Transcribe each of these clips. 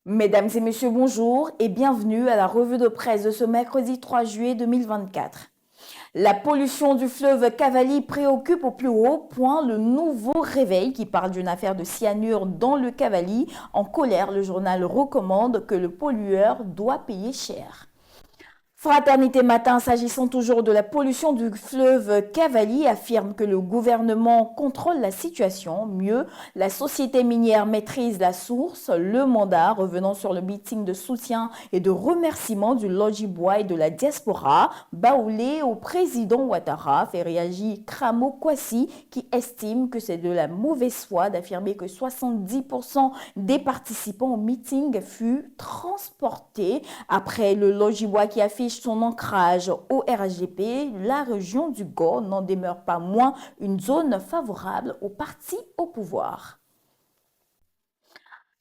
Mesdames et messieurs, bonjour et bienvenue à la revue de presse de ce mercredi 3 juillet 2024. La pollution du fleuve Cavally préoccupe au plus haut point le Nouveau Réveil qui parle d'une affaire de cyanure dans le Cavally. En colère, le journal recommande que le pollueur doit payer cher. Fraternité Matin, s'agissant toujours de la pollution du fleuve Cavally, affirme que le gouvernement contrôle la situation. Mieux, la société minière maîtrise la source. Le mandat, revenant sur le meeting de soutien et de remerciement du Lodjibois et de la diaspora, baoulé au président Ouattara, fait réagir Kramo Kwasi, qui estime que c'est de la mauvaise foi d'affirmer que 70% des participants au meeting furent transportés. Après le Lodjibois qui affiche son ancrage au RHDP, la région du Gord n'en demeure pas moins une zone favorable au parti au pouvoir.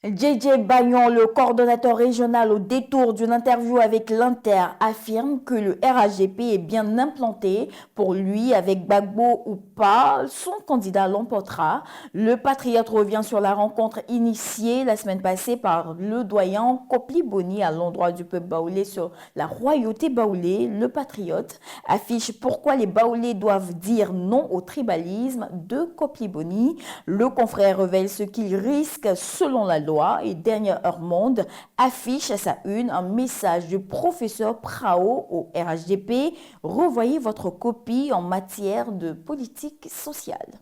JJ Bagnon, le coordonnateur régional au détour d'une interview avec l'Inter, affirme que le RHDP est bien implanté. Pour lui, avec Gbagbo ou pas, son candidat l'emportera. Le patriote revient sur la rencontre initiée la semaine passée par le doyen Kopli Boni à l'endroit du peuple baoulé sur la royauté baoulée. Le patriote affiche pourquoi les baoulés doivent dire non au tribalisme de Kopli Boni. Le confrère révèle ce qu'il risque selon la loi et Dernière Heure Monde affiche à sa une un message du professeur Prao au RHDP. Revoyez votre copie en matière de politique sociale.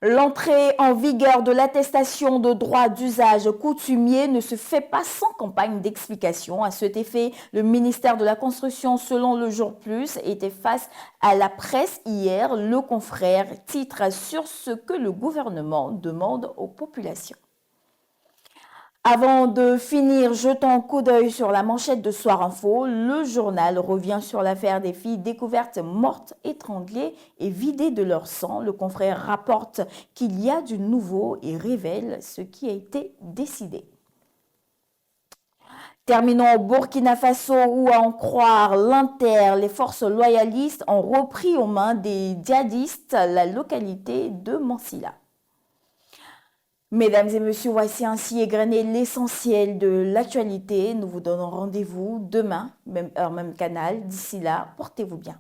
L'entrée en vigueur de l'attestation de droit d'usage coutumier ne se fait pas sans campagne d'explication. À cet effet, le ministère de la Construction, selon le Jour Plus, était face à la presse hier. Le confrère titre sur ce que le gouvernement demande aux populations. Avant de finir, jetant un coup d'œil sur la manchette de Soir Info, le journal revient sur l'affaire des filles découvertes mortes, étranglées et vidées de leur sang. Le confrère rapporte qu'il y a du nouveau et révèle ce qui a été décidé. Terminons au Burkina Faso où, à en croire l'Inter, les forces loyalistes ont repris aux mains des djihadistes la localité de Mansilla. Mesdames et messieurs, voici ainsi égrené l'essentiel de l'actualité. Nous vous donnons rendez-vous demain, même heure, même canal. D'ici là, portez-vous bien.